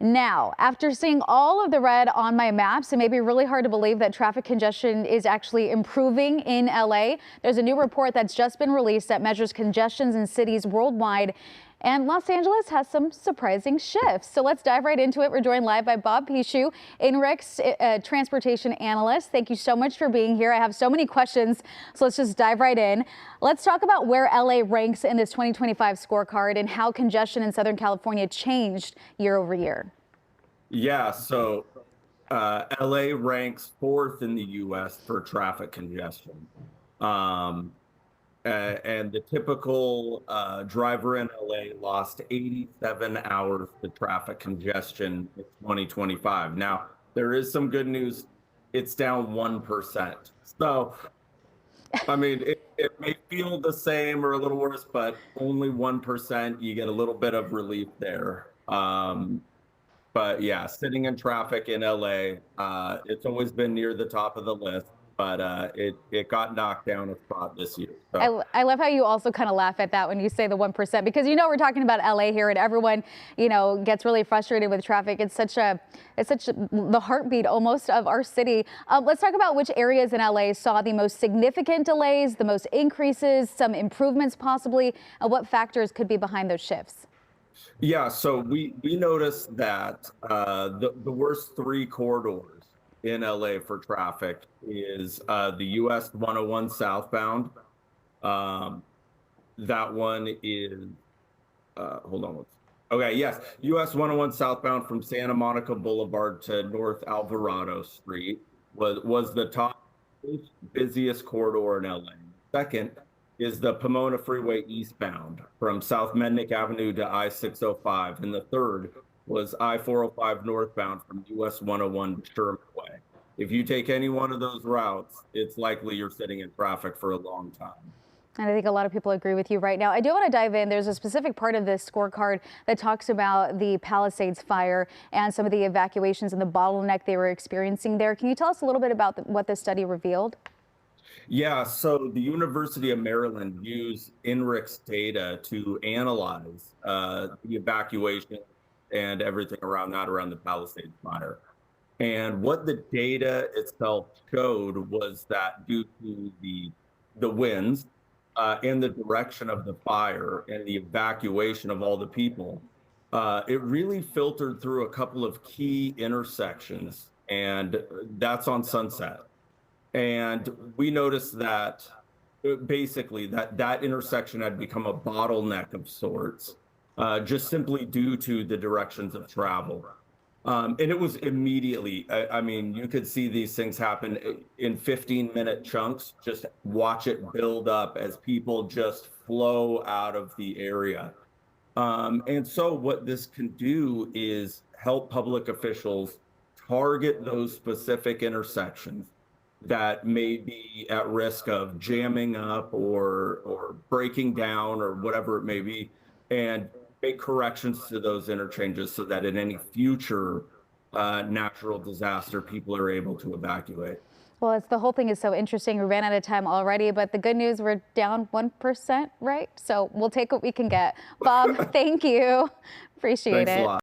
Now, after seeing all of the red on my maps, it may be really hard to believe that traffic congestion is actually improving in LA. There's a new report that's just been released that measures congestions in cities worldwide. And Los Angeles has some surprising shifts. So let's dive right into it. We're joined live by Bob Pishue, INRIX transportation analyst. Thank you so much for being here. I have so many questions, so let's just dive right in. Let's talk about where LA ranks in this 2025 scorecard and how congestion in Southern California changed year over year. Yeah, so LA ranks fourth in the US for traffic congestion. And the typical driver in LA lost 87 hours to traffic congestion in 2025. Now, there is some good news. It's down 1%. So, I mean, it may feel the same or a little worse, but only 1%. You get a little bit of relief there. But yeah, sitting in traffic in LA, it's always been near the top of the list, but it got knocked down a spot this year. So. I love how you also kind of laugh at that when you say the 1%, because we're talking about LA here, and everyone gets really frustrated with traffic. It's such the heartbeat almost of our city. Let's talk about which areas in LA saw the most significant delays, the most increases, some improvements possibly, and what factors could be behind those shifts. Yeah, so we noticed that the worst three corridors in LA for traffic is the US 101 southbound. That one is, hold on. Okay, yes, US 101 southbound from Santa Monica Boulevard to North Alvarado Street was the top busiest corridor in LA. Second is the Pomona Freeway eastbound from South Mendick Avenue to I-605. And the third was I-405 northbound from US 101 to Sherman Way. If you take any one of those routes, it's likely you're sitting in traffic for a long time. And I think a lot of people agree with you right now. I do want to dive in. There's a specific part of this scorecard that talks about the Palisades fire and some of the evacuations and the bottleneck they were experiencing there. Can you tell us a little bit about what this study revealed? Yeah, so the University of Maryland used INRIX data to analyze the evacuation and everything around the Palisades fire. And what the data itself showed was that due to the winds and the direction of the fire and the evacuation of all the people, it really filtered through a couple of key intersections, and that's on Sunset. And we noticed that basically that intersection had become a bottleneck of sorts, just simply due to the directions of travel. And it was immediately, I mean, you could see these things happen in 15-minute chunks. Just watch it build up as people just flow out of the area. And so what this can do is help public officials target those specific intersections that may be at risk of jamming up or breaking down or whatever it may be, and make corrections to those interchanges so that in any future natural disaster, people are able to evacuate. Well, the whole thing is so interesting. We ran out of time already, but the good news, we're down 1%, right? So we'll take what we can get. Bob, thank you. Appreciate it. Thanks a lot.